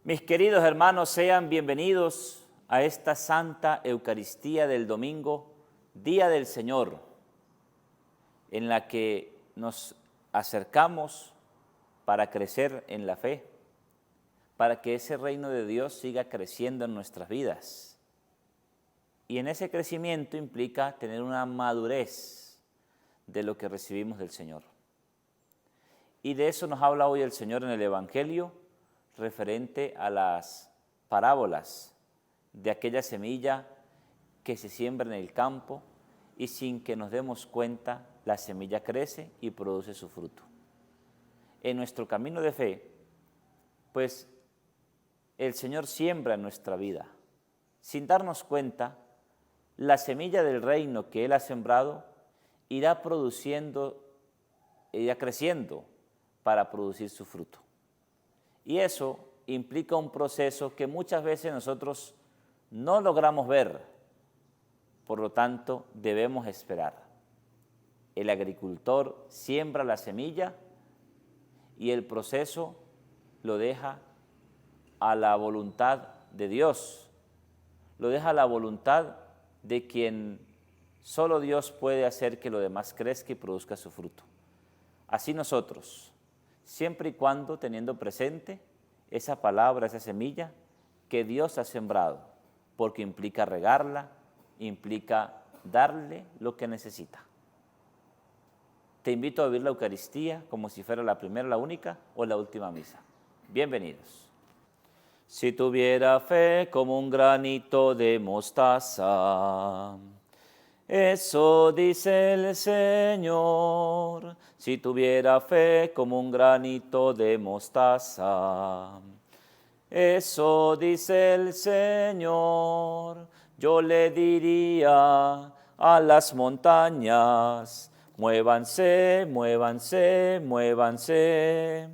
Mis queridos hermanos, sean bienvenidos a esta Santa Eucaristía del domingo, Día del Señor, en la que nos acercamos para crecer en la fe, para que ese reino de Dios siga creciendo en nuestras vidas. Y en ese crecimiento implica tener una madurez de lo que recibimos del Señor. Y de eso nos habla hoy el Señor en el Evangelio, referente a las parábolas de aquella semilla que se siembra en el campo y sin que nos demos cuenta, la semilla crece y produce su fruto. En nuestro camino de fe, pues el Señor siembra en nuestra vida. Sin darnos cuenta, la semilla del reino que Él ha sembrado irá produciendo, irá creciendo para producir su fruto. Y eso implica un proceso que muchas veces nosotros no logramos ver, por lo tanto debemos esperar. El agricultor siembra la semilla y el proceso lo deja a la voluntad de Dios, lo deja a la voluntad de quien solo Dios puede hacer que lo demás crezca y produzca su fruto. Así nosotros, siempre y cuando teniendo presente esa palabra, esa semilla que Dios ha sembrado, porque implica regarla, implica darle lo que necesita. Te invito a vivir la Eucaristía como si fuera la primera, la única o la última misa. Bienvenidos. Si tuviera fe como un granito de mostaza, eso dice el Señor, si tuviera fe como un granito de mostaza. Eso dice el Señor, yo le diría a las montañas, muévanse, muévanse, muévanse.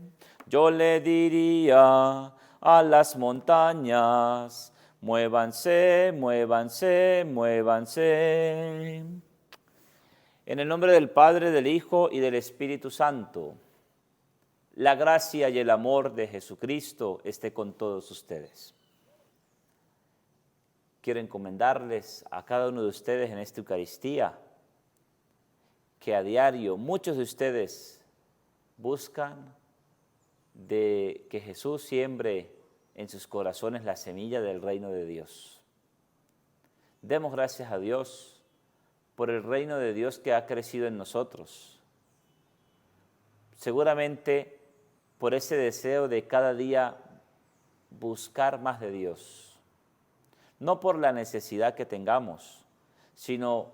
Yo le diría a las montañas, muévanse, muévanse, muévanse. En el nombre del Padre, del Hijo y del Espíritu Santo, la gracia y el amor de Jesucristo esté con todos ustedes. Quiero encomendarles a cada uno de ustedes en esta Eucaristía que a diario muchos de ustedes buscan de que Jesús siembre en sus corazones la semilla del reino de Dios. Demos gracias a Dios por el reino de Dios que ha crecido en nosotros. Seguramente por ese deseo de cada día buscar más de Dios. No por la necesidad que tengamos, sino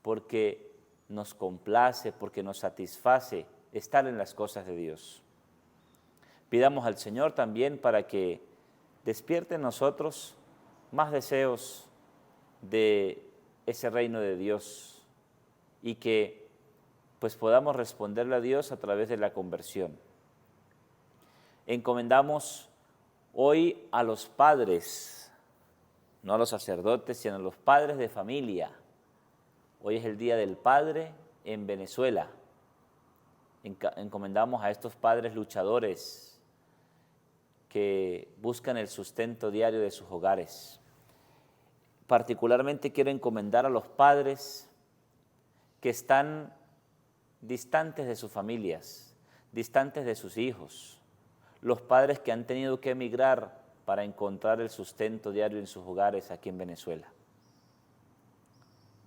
porque nos complace, porque nos satisface estar en las cosas de Dios. Pidamos al Señor también para que despierte en nosotros más deseos de ese reino de Dios y que pues podamos responderle a Dios a través de la conversión. Encomendamos hoy a los padres, no a los sacerdotes, sino a los padres de familia. Hoy es el Día del Padre en Venezuela. Encomendamos a estos padres luchadores que buscan el sustento diario de sus hogares. Particularmente quiero encomendar a los padres que están distantes de sus familias, distantes de sus hijos, los padres que han tenido que emigrar para encontrar el sustento diario en sus hogares aquí en Venezuela.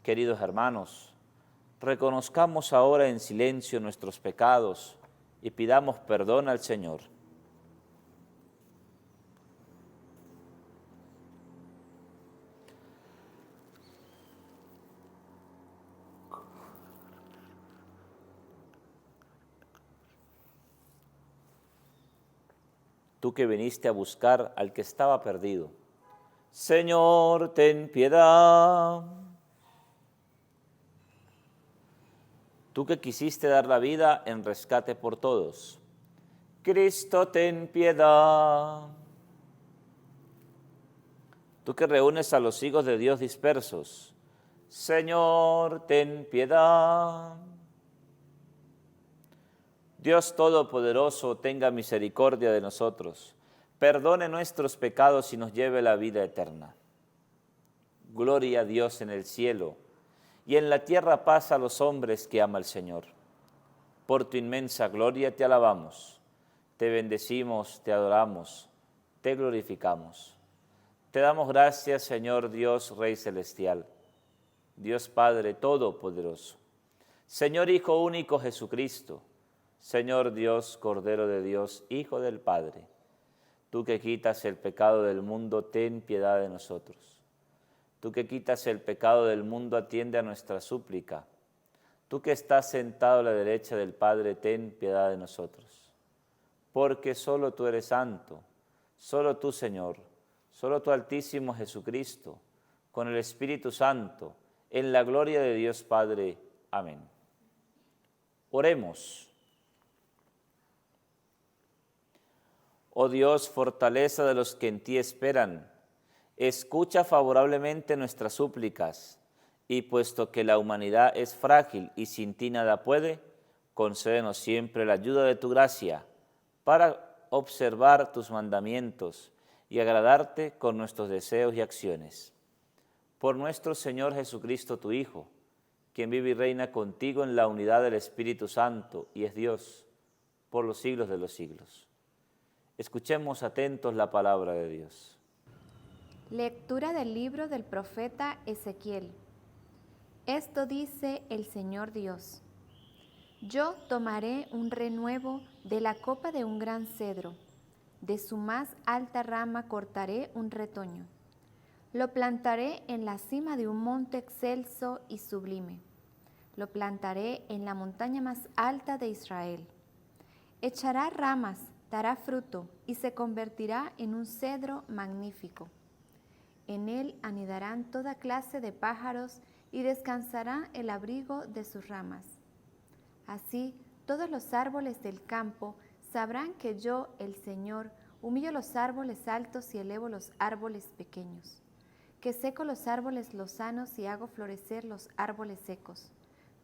Queridos hermanos, reconozcamos ahora en silencio nuestros pecados y pidamos perdón al Señor. Tú que viniste a buscar al que estaba perdido. Señor, ten piedad. Tú que quisiste dar la vida en rescate por todos. Cristo, ten piedad. Tú que reúnes a los hijos de Dios dispersos. Señor, ten piedad. Dios Todopoderoso, tenga misericordia de nosotros, perdone nuestros pecados y nos lleve a la vida eterna. Gloria a Dios en el cielo, y en la tierra paz a los hombres que ama el Señor. Por tu inmensa gloria te alabamos, te bendecimos, te adoramos, te glorificamos. Te damos gracias, Señor Dios, Rey Celestial, Dios Padre Todopoderoso, Señor Hijo único Jesucristo, Señor Dios, Cordero de Dios, Hijo del Padre. Tú que quitas el pecado del mundo, ten piedad de nosotros. Tú que quitas el pecado del mundo, atiende a nuestra súplica. Tú que estás sentado a la derecha del Padre, ten piedad de nosotros. Porque solo tú eres santo, solo tú, Señor, solo tú, Altísimo Jesucristo, con el Espíritu Santo, en la gloria de Dios Padre. Amén. Oremos. Oh Dios, fortaleza de los que en ti esperan, escucha favorablemente nuestras súplicas, y puesto que la humanidad es frágil y sin ti nada puede, concédenos siempre la ayuda de tu gracia para observar tus mandamientos y agradarte con nuestros deseos y acciones. Por nuestro Señor Jesucristo, tu Hijo, quien vive y reina contigo en la unidad del Espíritu Santo y es Dios por los siglos de los siglos. Escuchemos atentos la palabra de Dios. Lectura del libro del profeta Ezequiel. Esto dice el Señor Dios: Yo tomaré un renuevo de la copa de un gran cedro, de su más alta rama cortaré un retoño. Lo plantaré en la cima de un monte excelso y sublime. Lo plantaré en la montaña más alta de Israel. Echará ramas, dará fruto y se convertirá en un cedro magnífico. En él anidarán toda clase de pájaros y descansará el abrigo de sus ramas. Así, todos los árboles del campo sabrán que yo, el Señor, humillo los árboles altos y elevo los árboles pequeños, que seco los árboles lozanos y hago florecer los árboles secos.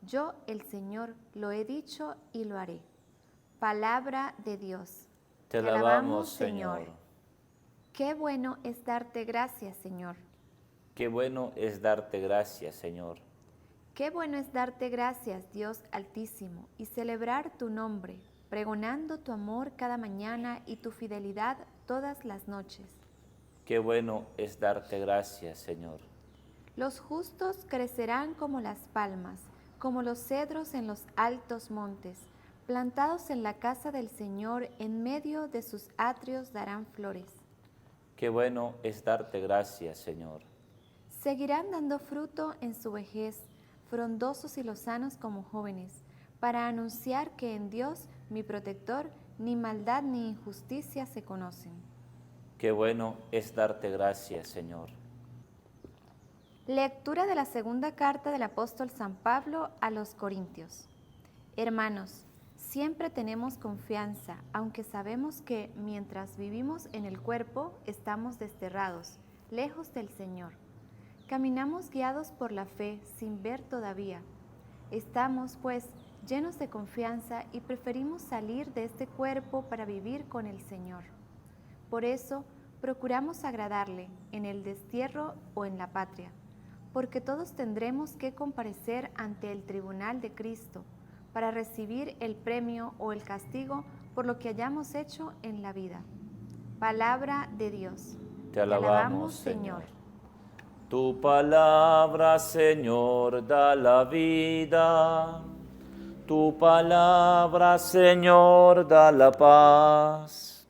Yo, el Señor, lo he dicho y lo haré. Palabra de Dios. Te alabamos, Señor. Qué bueno es darte gracias, Señor. Qué bueno es darte gracias, Señor. Qué bueno es darte gracias, Dios Altísimo, y celebrar tu nombre, pregonando tu amor cada mañana y tu fidelidad todas las noches. Qué bueno es darte gracias, Señor. Los justos crecerán como las palmas, como los cedros en los altos montes. Plantados en la casa del Señor, en medio de sus atrios darán flores. Qué bueno es darte gracias, Señor. Seguirán dando fruto en su vejez, frondosos y lozanos como jóvenes, para anunciar que en Dios, mi protector, ni maldad ni injusticia se conocen. Qué bueno es darte gracias, Señor. Lectura de la segunda carta del apóstol San Pablo a los Corintios. Hermanos, siempre tenemos confianza, aunque sabemos que mientras vivimos en el cuerpo estamos desterrados, lejos del Señor. Caminamos guiados por la fe sin ver todavía. Estamos, pues, llenos de confianza y preferimos salir de este cuerpo para vivir con el Señor. Por eso, procuramos agradarle en el destierro o en la patria, porque todos tendremos que comparecer ante el tribunal de Cristo para recibir el premio o el castigo por lo que hayamos hecho en la vida. Palabra de Dios. Te alabamos, Señor. Tu palabra, Señor, da la vida. Tu palabra, Señor, da la paz.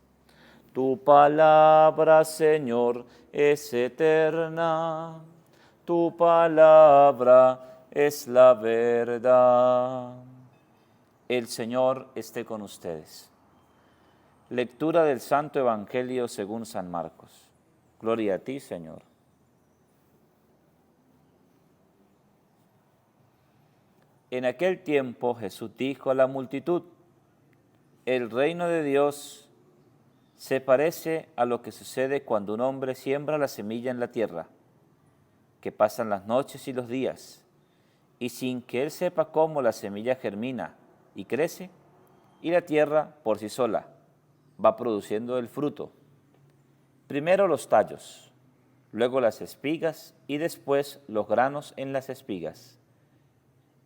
Tu palabra, Señor, es eterna. Tu palabra es la verdad. El Señor esté con ustedes. Lectura del Santo Evangelio según San Marcos. Gloria a ti, Señor. En aquel tiempo Jesús dijo a la multitud: el reino de Dios se parece a lo que sucede cuando un hombre siembra la semilla en la tierra, que pasan las noches y los días, y sin que él sepa cómo la semilla germina y crece, y la tierra por sí sola va produciendo el fruto. primero los tallos, luego las espigas y después los granos en las espigas.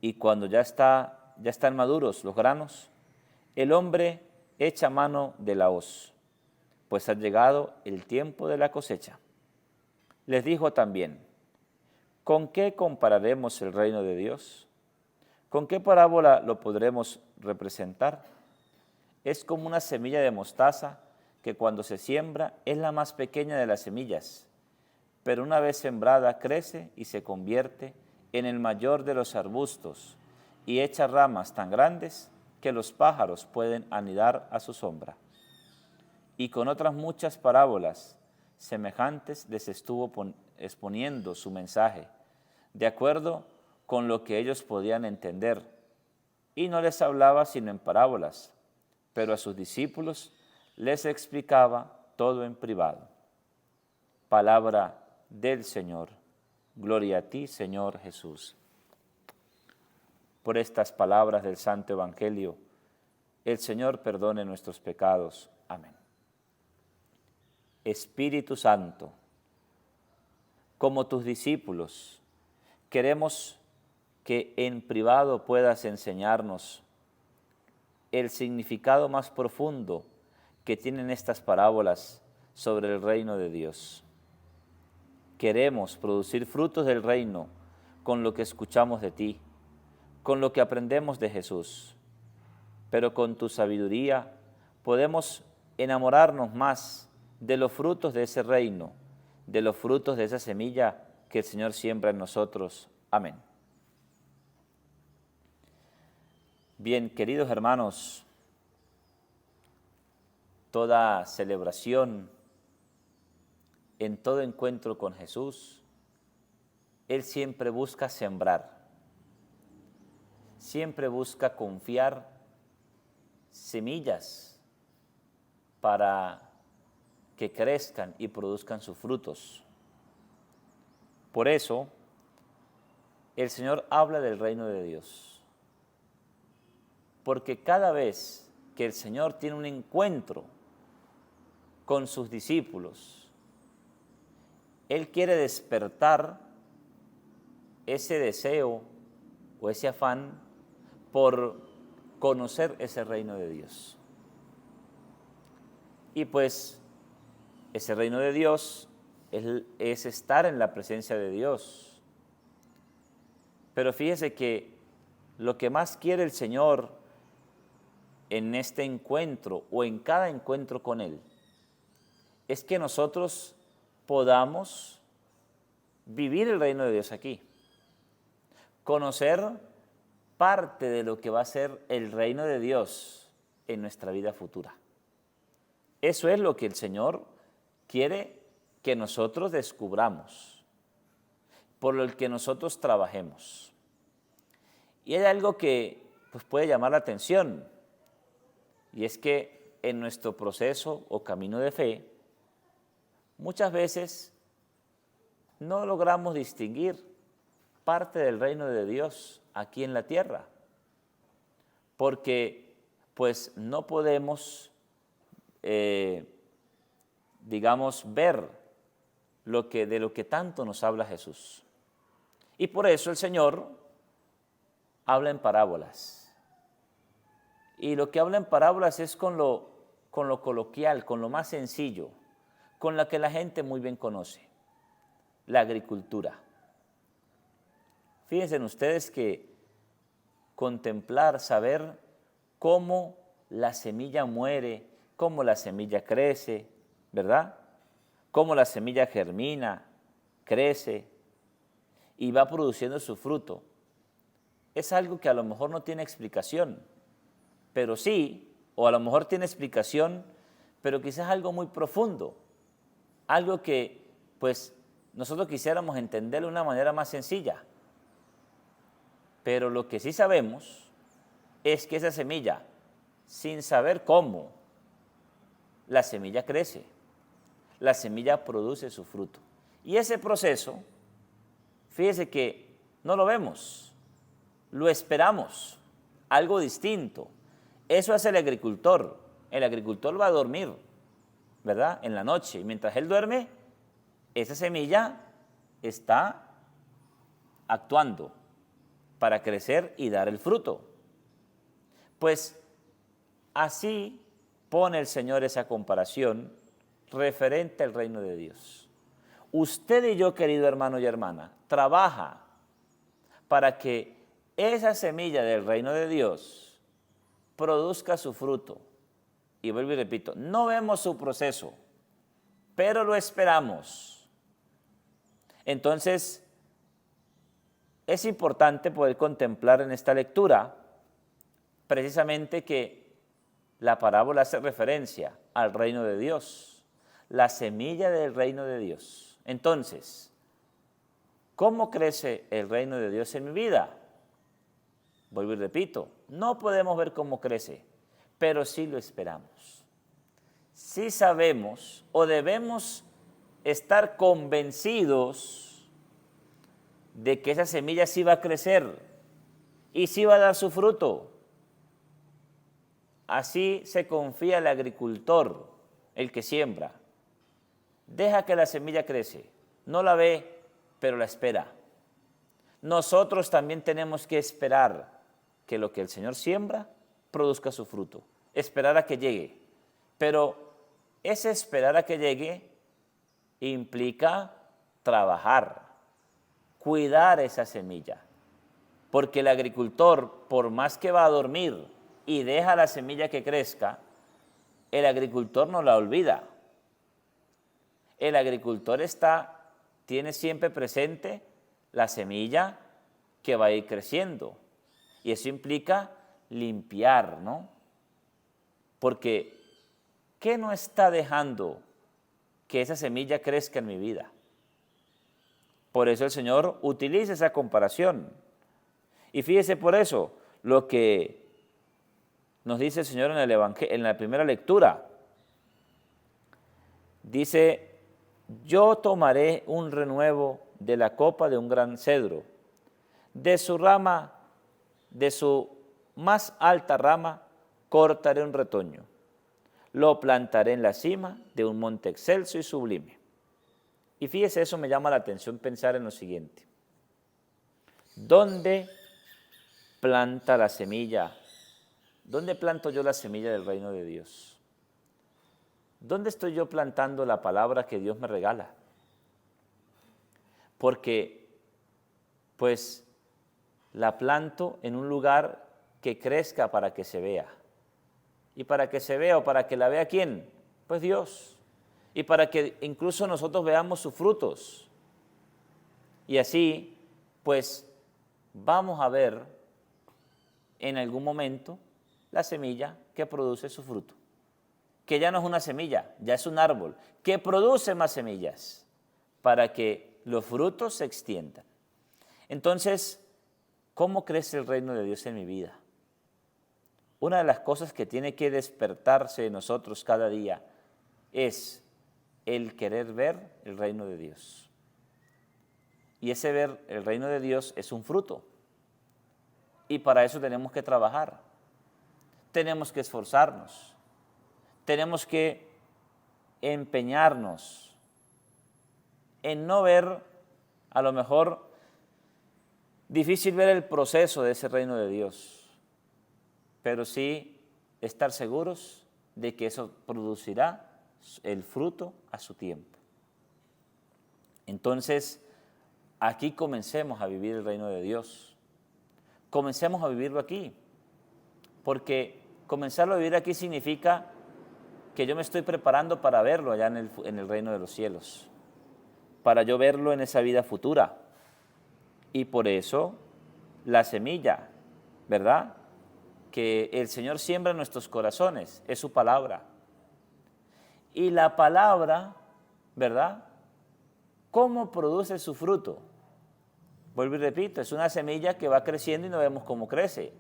Y cuando ya están maduros los granos, el hombre echa mano de la hoz, pues ha llegado el tiempo de la cosecha. Les dijo también: ¿con qué compararemos el reino de Dios? ¿Con qué parábola lo podremos representar? Es como una semilla de mostaza que cuando se siembra es la más pequeña de las semillas, pero una vez sembrada crece y se convierte en el mayor de los arbustos y echa ramas tan grandes que los pájaros pueden anidar a su sombra. Y con otras muchas parábolas semejantes les estuvo exponiendo su mensaje, de acuerdo con lo que ellos podían entender, y no les hablaba sino en parábolas, pero a sus discípulos les explicaba todo en privado. Palabra del Señor. Gloria a ti, Señor Jesús. Por estas palabras del Santo Evangelio, el Señor perdone nuestros pecados. Amén. Espíritu Santo, como tus discípulos, queremos que en privado puedas enseñarnos el significado más profundo que tienen estas parábolas sobre el reino de Dios. Queremos producir frutos del reino con lo que escuchamos de ti, con lo que aprendemos de Jesús, pero con tu sabiduría podemos enamorarnos más de los frutos de ese reino, de los frutos de esa semilla que el Señor siembra en nosotros. Amén. Bien, queridos hermanos, toda celebración, en todo encuentro con Jesús, Él siempre busca sembrar, siempre busca confiar semillas para que crezcan y produzcan sus frutos. Por eso, el Señor habla del reino de Dios, porque cada vez que el Señor tiene un encuentro con sus discípulos, Él quiere despertar ese deseo o ese afán por conocer ese reino de Dios. Y pues ese reino de Dios es estar en la presencia de Dios. Pero fíjese que lo que más quiere el Señor en este encuentro o en cada encuentro con Él es que nosotros podamos vivir el reino de Dios aquí, conocer parte de lo que va a ser el reino de Dios en nuestra vida futura. Eso es lo que el Señor quiere que nosotros descubramos, por lo que nosotros trabajemos. Y hay algo que pues, puede llamar la atención, y es que en nuestro proceso o camino de fe, muchas veces no logramos distinguir parte del reino de Dios aquí en la tierra, porque pues no podemos, ver de lo que tanto nos habla Jesús. Y por eso el Señor habla en parábolas. Y lo que habla en parábolas es con lo coloquial, con lo más sencillo, con la que la gente muy bien conoce, la agricultura. Fíjense ustedes que contemplar, saber cómo la semilla muere, cómo la semilla crece, ¿verdad? Cómo la semilla germina, crece y va produciendo su fruto. Es algo que a lo mejor no tiene explicación, pero sí, o a lo mejor tiene explicación, pero quizás algo muy profundo, algo que pues nosotros quisiéramos entender de una manera más sencilla. Pero lo que sí sabemos es que esa semilla, sin saber cómo, la semilla crece, la semilla produce su fruto. Y ese proceso, fíjese que no lo vemos, lo esperamos, algo distinto. Eso hace el agricultor va a dormir, ¿verdad? En la noche. Y mientras él duerme, esa semilla está actuando para crecer y dar el fruto. Pues así pone el Señor esa comparación referente al reino de Dios. Usted y yo, querido hermano y hermana, trabaja para que esa semilla del reino de Dios produzca su fruto. Y vuelvo y repito, no vemos su proceso, pero lo esperamos. Entonces, es importante poder contemplar en esta lectura precisamente que la parábola hace referencia al reino de Dios, la semilla del reino de Dios. Entonces, ¿cómo crece el reino de Dios en mi vida? Vuelvo y repito, no podemos ver cómo crece, pero sí lo esperamos. Sí sabemos o debemos estar convencidos de que esa semilla sí va a crecer y sí va a dar su fruto. Así se confía el agricultor, el que siembra. Deja que la semilla crece, no la ve, pero la espera. Nosotros también tenemos que esperar que lo que el Señor siembra produzca su fruto, esperar a que llegue. Pero ese esperar a que llegue implica trabajar, cuidar esa semilla, porque el agricultor, por más que va a dormir y deja la semilla que crezca, el agricultor no la olvida. El agricultor tiene siempre presente la semilla que va a ir creciendo. Y eso implica limpiar, ¿no? Porque, ¿qué no está dejando que esa semilla crezca en mi vida? Por eso el Señor utiliza esa comparación. Y fíjese por eso, lo que nos dice el Señor en el Evangelio, en la primera lectura. Dice, yo tomaré un renuevo de la copa de un gran cedro, de su rama, de su más alta rama, cortaré un retoño, lo plantaré en la cima de un monte excelso y sublime. Y fíjese, eso me llama la atención pensar en lo siguiente. ¿Dónde planta la semilla? ¿Dónde planto yo la semilla del reino de Dios? ¿Dónde estoy yo plantando la palabra que Dios me regala? Porque, pues, la planto en un lugar que crezca para que se vea. ¿Y para que se vea o para que la vea quién? Pues Dios. Y para que incluso nosotros veamos sus frutos. Y así, pues, vamos a ver en algún momento la semilla que produce su fruto. Que ya no es una semilla, ya es un árbol, que produce más semillas para que los frutos se extiendan. Entonces, ¿cómo crece el reino de Dios en mi vida? Una de las cosas que tiene que despertarse en nosotros cada día es el querer ver el reino de Dios. Y ese ver el reino de Dios es un fruto. Y para eso tenemos que trabajar, tenemos que esforzarnos, tenemos que empeñarnos en no ver, a lo mejor, difícil ver el proceso de ese reino de Dios, pero sí estar seguros de que eso producirá el fruto a su tiempo. Entonces, aquí comencemos a vivir el reino de Dios. Comencemos a vivirlo aquí, porque comenzarlo a vivir aquí significa que yo me estoy preparando para verlo allá en el reino de los cielos, para yo verlo en esa vida futura. Y por eso la semilla, ¿verdad?, que el Señor siembra en nuestros corazones es su palabra. Y la palabra, ¿verdad?, ¿cómo produce su fruto? Vuelvo y repito, es una semilla que va creciendo y no vemos cómo crece,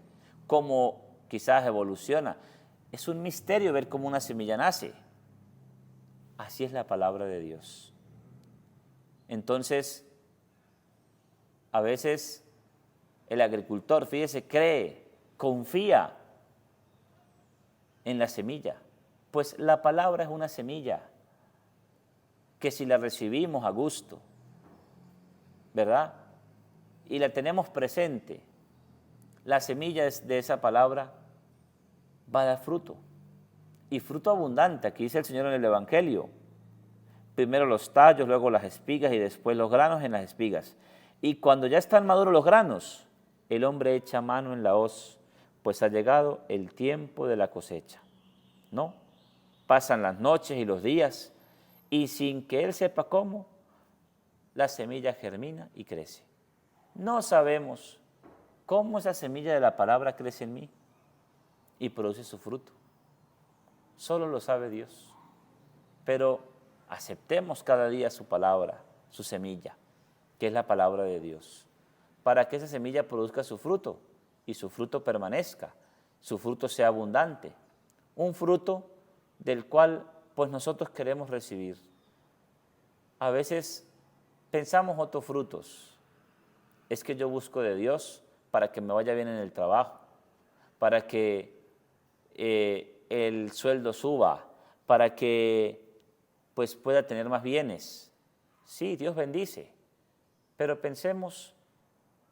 cómo quizás evoluciona. Es un misterio ver cómo una semilla nace. Así es la palabra de Dios. Entonces, a veces el agricultor, fíjese, cree, confía en la semilla. Pues la palabra es una semilla que si la recibimos a gusto, ¿verdad? Y la tenemos presente, la semilla de esa palabra va a dar fruto. Y fruto abundante, aquí dice el Señor en el Evangelio. Primero los tallos, luego las espigas y después los granos en las espigas. Y cuando ya están maduros los granos, el hombre echa mano en la hoz, pues ha llegado el tiempo de la cosecha. ¿No? Pasan las noches y los días, y sin que él sepa cómo, la semilla germina y crece. No sabemos cómo esa semilla de la palabra crece en mí y produce su fruto. Solo lo sabe Dios. Pero aceptemos cada día su palabra, su semilla, que es la palabra de Dios, para que esa semilla produzca su fruto y su fruto permanezca, su fruto sea abundante, un fruto del cual pues nosotros queremos recibir. A veces pensamos otros frutos. Es que yo busco de Dios para que me vaya bien en el trabajo, para que el sueldo suba, para que pues pueda tener más bienes. Sí, Dios bendice, pero pensemos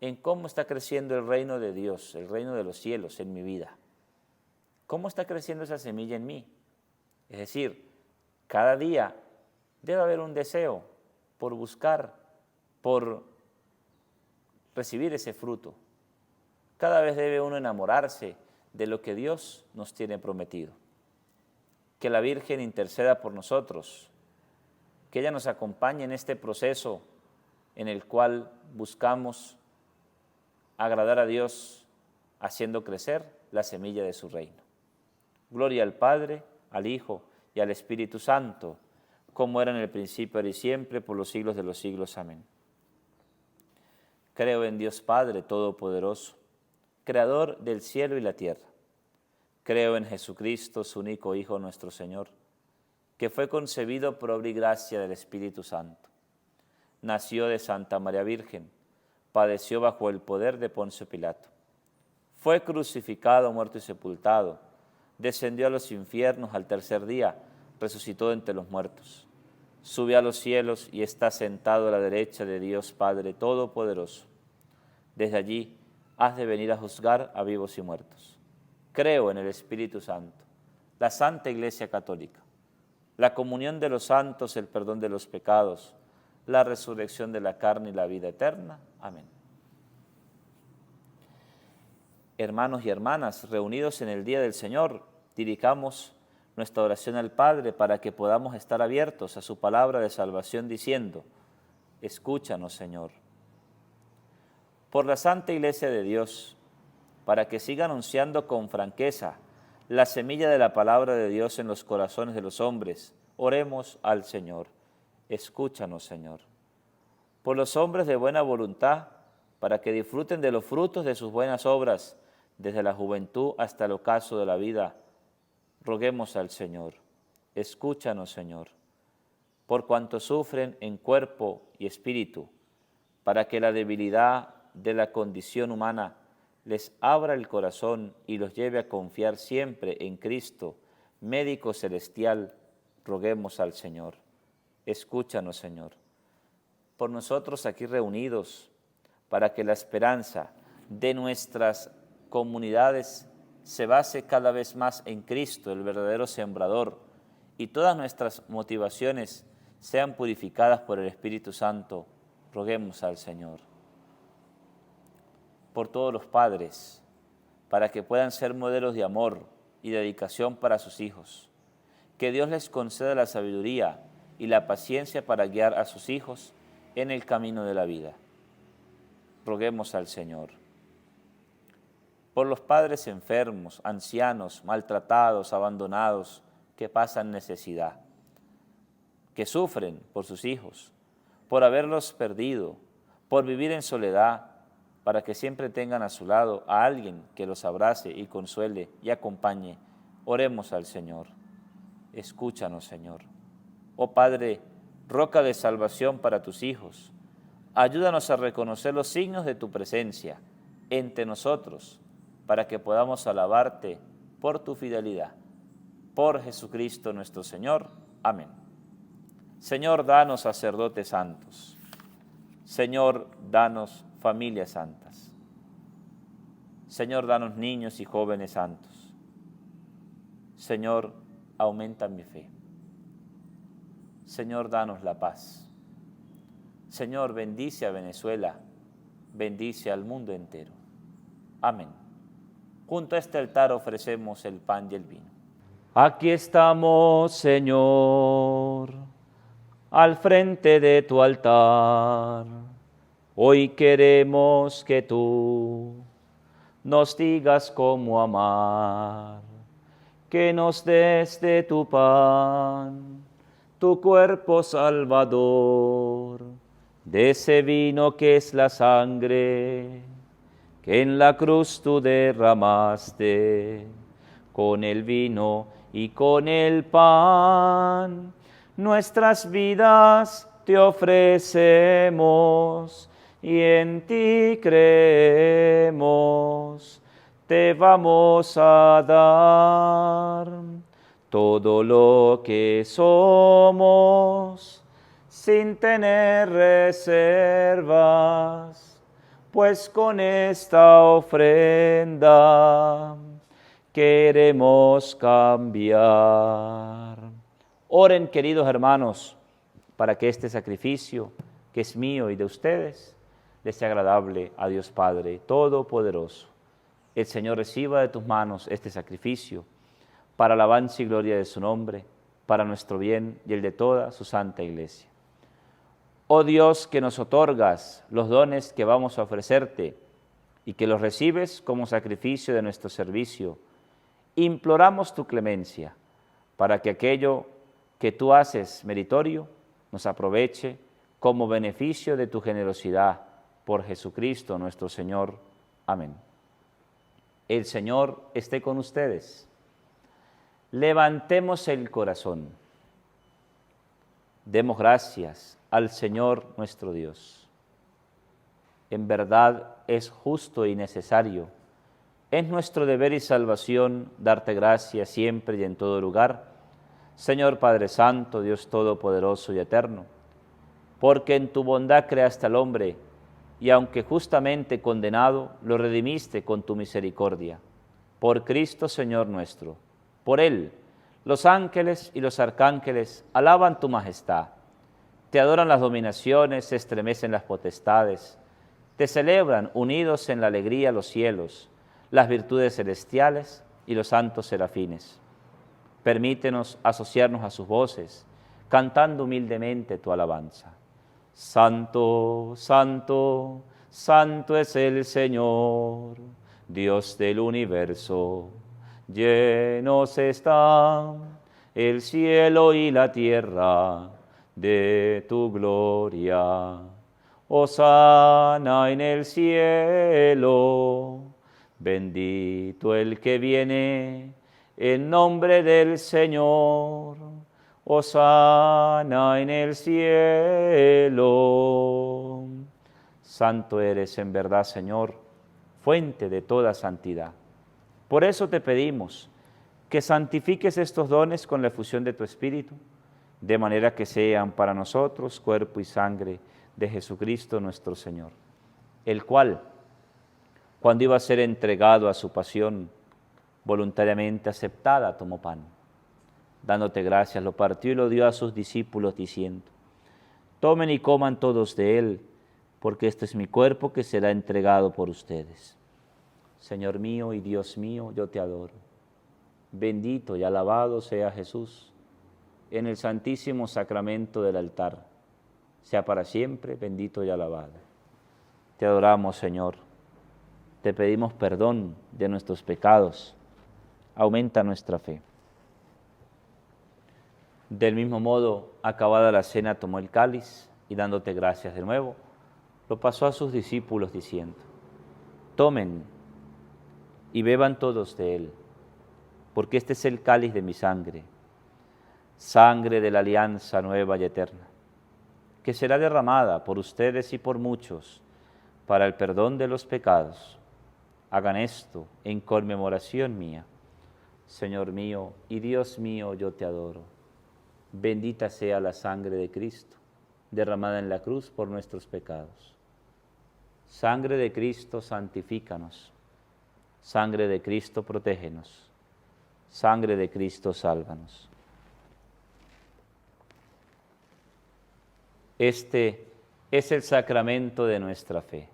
en cómo está creciendo el reino de Dios, el reino de los cielos en mi vida. ¿Cómo está creciendo esa semilla en mí? Es decir, cada día debe haber un deseo por buscar, por recibir ese fruto. Cada vez debe uno enamorarse de lo que Dios nos tiene prometido. Que la Virgen interceda por nosotros, que ella nos acompañe en este proceso en el cual buscamos agradar a Dios haciendo crecer la semilla de su reino. Gloria al Padre, al Hijo y al Espíritu Santo, como era en el principio, ahora y siempre, por los siglos de los siglos. Amén. Creo en Dios Padre Todopoderoso, Creador del cielo y la tierra. Creo en Jesucristo, su único Hijo, nuestro Señor, que fue concebido por obra y gracia del Espíritu Santo. Nació de Santa María Virgen, padeció bajo el poder de Poncio Pilato. Fue crucificado, muerto y sepultado. Descendió a los infiernos, al tercer día resucitó de entre los muertos. Subió a los cielos y está sentado a la derecha de Dios Padre Todopoderoso. Desde allí has de venir a juzgar a vivos y muertos. Creo en el Espíritu Santo, la Santa Iglesia Católica, la comunión de los santos, el perdón de los pecados, la resurrección de la carne y la vida eterna. Amén. Hermanos y hermanas, reunidos en el día del Señor, dirigamos nuestra oración al Padre para que podamos estar abiertos a su palabra de salvación diciendo: escúchanos, Señor. Por la Santa Iglesia de Dios, para que siga anunciando con franqueza la semilla de la palabra de Dios en los corazones de los hombres, oremos al Señor. Escúchanos, Señor. Por los hombres de buena voluntad, para que disfruten de los frutos de sus buenas obras, desde la juventud hasta el ocaso de la vida, roguemos al Señor. Escúchanos, Señor. Por cuanto sufren en cuerpo y espíritu, para que la debilidad de la condición humana les abra el corazón y los lleve a confiar siempre en Cristo, médico celestial, roguemos al Señor. Escúchanos, Señor. Por nosotros aquí reunidos, para que la esperanza de nuestras comunidades se base cada vez más en Cristo, el verdadero sembrador, y todas nuestras motivaciones sean purificadas por el Espíritu Santo, roguemos al Señor. Por todos los padres, para que puedan ser modelos de amor y dedicación para sus hijos. Que Dios les conceda la sabiduría y la paciencia para guiar a sus hijos en el camino de la vida. Roguemos al Señor. Por los padres enfermos, ancianos, maltratados, abandonados, que pasan necesidad, que sufren por sus hijos, por haberlos perdido, por vivir en soledad, para que siempre tengan a su lado a alguien que los abrace y consuele y acompañe. Oremos al Señor. Escúchanos, Señor. Oh Padre, roca de salvación para tus hijos, ayúdanos a reconocer los signos de tu presencia entre nosotros, para que podamos alabarte por tu fidelidad. Por Jesucristo nuestro Señor. Amén. Señor, danos sacerdotes santos. Señor, danos familias santas. Señor, danos niños y jóvenes santos. Señor, aumenta mi fe. Señor, danos la paz. Señor, bendice a Venezuela, bendice al mundo entero. Amén. Junto a este altar ofrecemos el pan y el vino. Aquí estamos, Señor, al frente de tu altar. Hoy queremos que tú nos digas cómo amar, que nos des de tu pan, tu cuerpo salvador, de ese vino que es la sangre que en la cruz tú derramaste, con el vino y con el pan, nuestras vidas te ofrecemos y en ti creemos, te vamos a dar todo lo que somos, sin tener reservas, pues con esta ofrenda queremos cambiar. Oren, queridos hermanos, para que este sacrificio, que es mío y de ustedes, les sea agradable a Dios Padre Todopoderoso. El Señor reciba de tus manos este sacrificio, para alabanza y gloria de su nombre, para nuestro bien y el de toda su santa Iglesia. Oh Dios, que nos otorgas los dones que vamos a ofrecerte y que los recibes como sacrificio de nuestro servicio, imploramos tu clemencia para que aquello que tú haces meritorio nos aproveche como beneficio de tu generosidad por Jesucristo nuestro Señor. Amén. El Señor esté con ustedes. Levantemos el corazón. Demos gracias al Señor nuestro Dios. En verdad es justo y necesario, es nuestro deber y salvación darte gracias siempre y en todo lugar, Señor Padre Santo, Dios Todopoderoso y Eterno, porque en tu bondad creaste al hombre, y aunque justamente condenado, lo redimiste con tu misericordia. Por Cristo Señor nuestro, por Él, los ángeles y los arcángeles alaban tu majestad. Te adoran las dominaciones, se estremecen las potestades, te celebran unidos en la alegría los cielos, las virtudes celestiales y los santos serafines. Permítenos asociarnos a sus voces, cantando humildemente tu alabanza. Santo, santo, santo es el Señor, Dios del universo. Llenos están el cielo y la tierra de tu gloria. Hosana en el cielo, bendito el que viene en nombre del Señor. Hosana en el cielo. Santo eres en verdad, Señor, fuente de toda santidad. Por eso te pedimos que santifiques estos dones con la efusión de tu Espíritu, de manera que sean para nosotros cuerpo y sangre de Jesucristo nuestro Señor, el cual, cuando iba a ser entregado a su pasión, voluntariamente aceptada, tomó pan. Dándote gracias, lo partió y lo dio a sus discípulos, diciendo: tomen y coman todos de él, porque este es mi cuerpo que será entregado por ustedes. Señor mío y Dios mío, yo te adoro. Bendito y alabado sea Jesús en el santísimo sacramento del altar. Sea para siempre bendito y alabado. Te adoramos, Señor. Te pedimos perdón de nuestros pecados. Aumenta nuestra fe. Del mismo modo, acabada la cena, tomó el cáliz y dándote gracias de nuevo, lo pasó a sus discípulos diciendo: tomen y beban todos de él, porque este es el cáliz de mi sangre, sangre de la alianza nueva y eterna, que será derramada por ustedes y por muchos para el perdón de los pecados. Hagan esto en conmemoración mía. Señor mío y Dios mío, yo te adoro. Bendita sea la sangre de Cristo, derramada en la cruz por nuestros pecados. Sangre de Cristo, santifícanos. Sangre de Cristo, protégenos. Sangre de Cristo, sálvanos. Este es el sacramento de nuestra fe.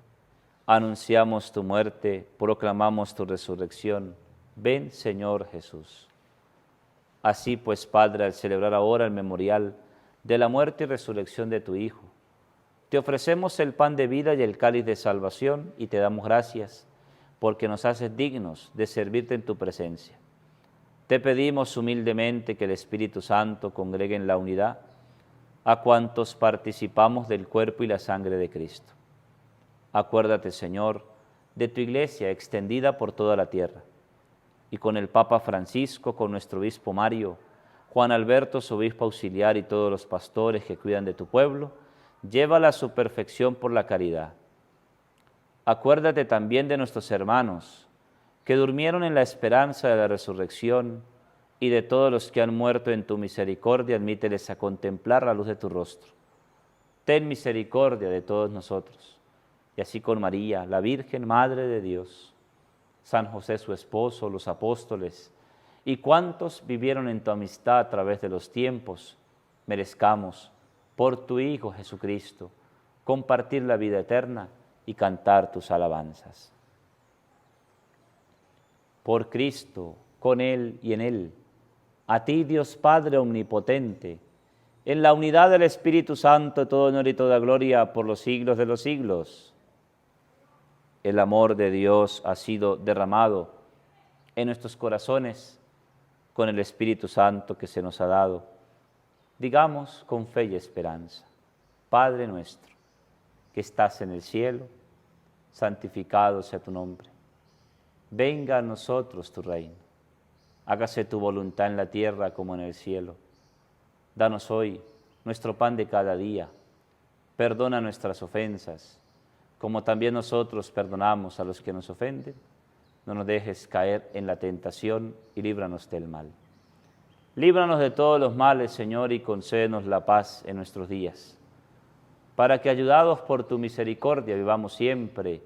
Anunciamos tu muerte, proclamamos tu resurrección. Ven, Señor Jesús. Así pues, Padre, al celebrar ahora el memorial de la muerte y resurrección de tu Hijo, te ofrecemos el pan de vida y el cáliz de salvación y te damos gracias porque nos haces dignos de servirte en tu presencia. Te pedimos humildemente que el Espíritu Santo congregue en la unidad a cuantos participamos del cuerpo y la sangre de Cristo. Acuérdate, Señor, de tu iglesia extendida por toda la tierra, y con el Papa Francisco, con nuestro obispo Mario, Juan Alberto, su obispo auxiliar, y todos los pastores que cuidan de tu pueblo, llévala a su perfección por la caridad. Acuérdate también de nuestros hermanos que durmieron en la esperanza de la resurrección, y de todos los que han muerto en tu misericordia, admíteles a contemplar la luz de tu rostro. Ten misericordia de todos nosotros, y así con María, la Virgen Madre de Dios, San José su esposo, los apóstoles, y cuantos vivieron en tu amistad a través de los tiempos, merezcamos, por tu Hijo Jesucristo, compartir la vida eterna y cantar tus alabanzas. Por Cristo, con Él y en Él, a ti, Dios Padre omnipotente, en la unidad del Espíritu Santo, todo honor y toda gloria por los siglos de los siglos. El amor de Dios ha sido derramado en nuestros corazones con el Espíritu Santo que se nos ha dado. Digamos con fe y esperanza: Padre nuestro, que estás en el cielo, santificado sea tu nombre. Venga a nosotros tu reino. Hágase tu voluntad en la tierra como en el cielo. Danos hoy nuestro pan de cada día. Perdona nuestras ofensas, como también nosotros perdonamos a los que nos ofenden. No nos dejes caer en la tentación y líbranos del mal. Líbranos de todos los males, Señor, y concédenos la paz en nuestros días, para que, ayudados por tu misericordia, vivamos siempre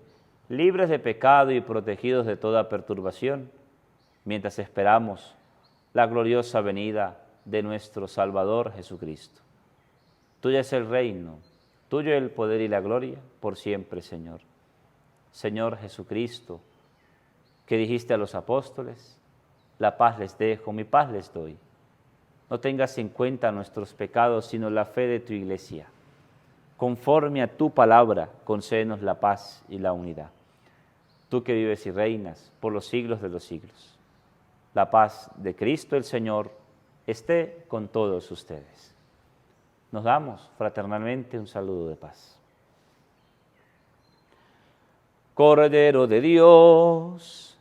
libres de pecado y protegidos de toda perturbación, mientras esperamos la gloriosa venida de nuestro Salvador Jesucristo. Tuyo es el reino, tuyo el poder y la gloria, por siempre, Señor. Señor Jesucristo, que dijiste a los apóstoles: la paz les dejo, mi paz les doy. No tengas en cuenta nuestros pecados, sino la fe de tu iglesia. Conforme a tu palabra, concédenos la paz y la unidad. Tú que vives y reinas por los siglos de los siglos. La paz de Cristo el Señor esté con todos ustedes. Nos damos fraternalmente un saludo de paz. Cordero de Dios,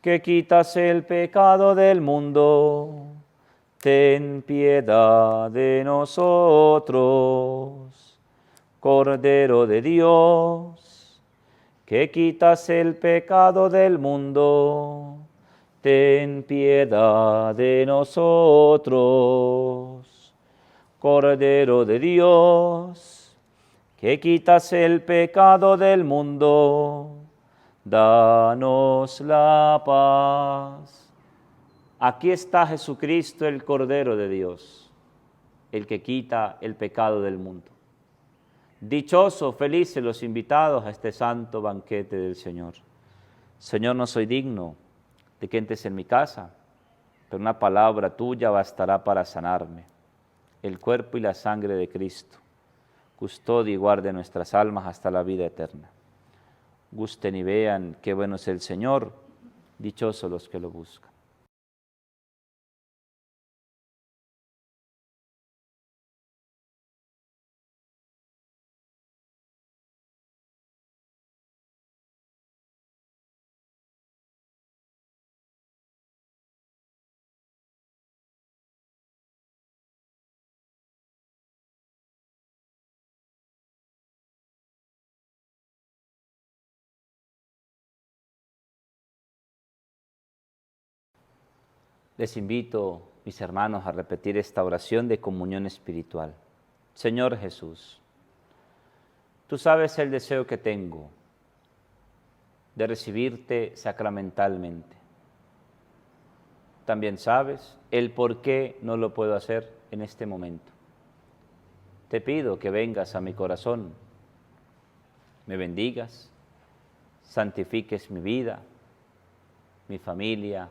que quitas el pecado del mundo, ten piedad de nosotros. Cordero de Dios, que quitas el pecado del mundo, ten piedad de nosotros. Cordero de Dios, que quitas el pecado del mundo, danos la paz. Aquí está Jesucristo, el Cordero de Dios, el que quita el pecado del mundo. Dichosos, felices los invitados a este santo banquete del Señor. Señor, no soy digno de que entres en mi casa, pero una palabra tuya bastará para sanarme. El cuerpo y la sangre de Cristo custodie y guarde nuestras almas hasta la vida eterna. Gusten y vean qué bueno es el Señor, dichosos los que lo buscan. Les invito, mis hermanos, a repetir esta oración de comunión espiritual. Señor Jesús, tú sabes el deseo que tengo de recibirte sacramentalmente. También sabes el por qué no lo puedo hacer en este momento. Te pido que vengas a mi corazón, me bendigas, santifiques mi vida, mi familia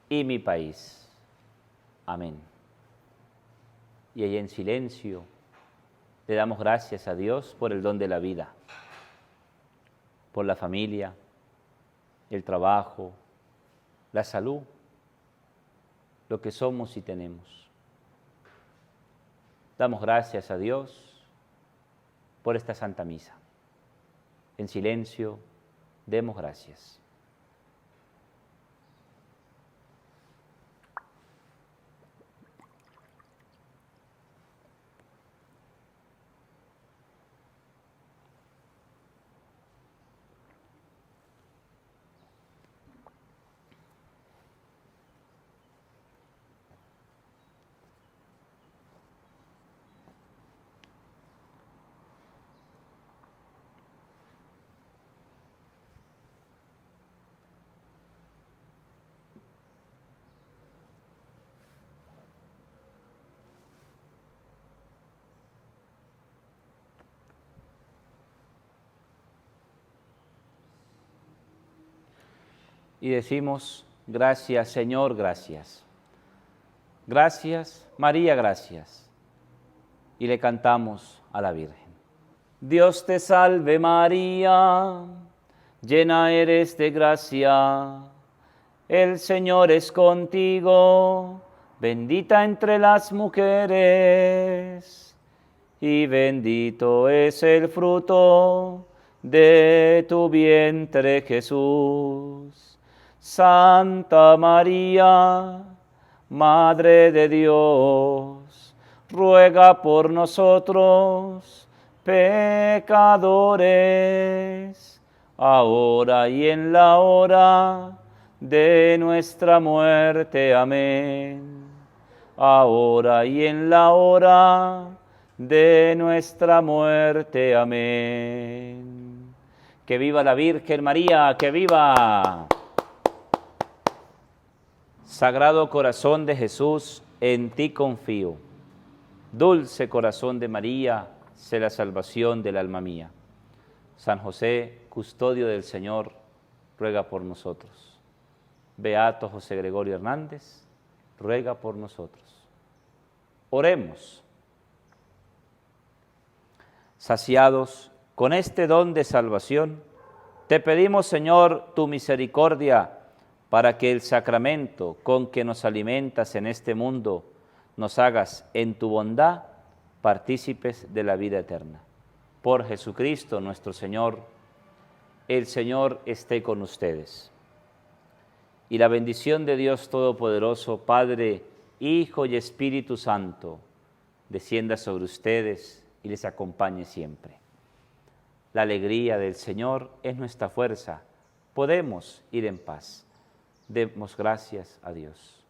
y mi país. Amén. Y ahí en silencio le damos gracias a Dios por el don de la vida, por la familia, el trabajo, la salud, lo que somos y tenemos. Damos gracias a Dios por esta Santa Misa. En silencio, demos gracias. Y decimos, gracias Señor, gracias. Gracias María, gracias. Y le cantamos a la Virgen. Dios te salve María, llena eres de gracia, el Señor es contigo, bendita entre las mujeres, y bendito es el fruto de tu vientre Jesús. Santa María, Madre de Dios, ruega por nosotros, pecadores, ahora y en la hora de nuestra muerte. Amén. Ahora y en la hora de nuestra muerte. Amén. Que viva la Virgen María, que viva. Sagrado corazón de Jesús, en ti confío. Dulce corazón de María, sé la salvación del alma mía. San José, custodio del Señor, ruega por nosotros. Beato José Gregorio Hernández, ruega por nosotros. Oremos. Saciados con este don de salvación, te pedimos, Señor, tu misericordia, para que el sacramento con que nos alimentas en este mundo nos hagas en tu bondad partícipes de la vida eterna. Por Jesucristo nuestro Señor, el Señor esté con ustedes. Y la bendición de Dios Todopoderoso, Padre, Hijo y Espíritu Santo, descienda sobre ustedes y les acompañe siempre. La alegría del Señor es nuestra fuerza. Podemos ir en paz. Demos gracias a Dios.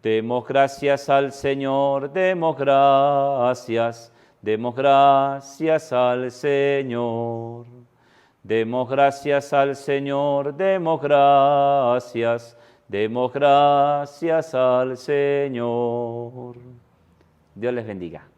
Demos gracias al Señor, demos gracias al Señor. Demos gracias al Señor, demos gracias al Señor. Dios les bendiga.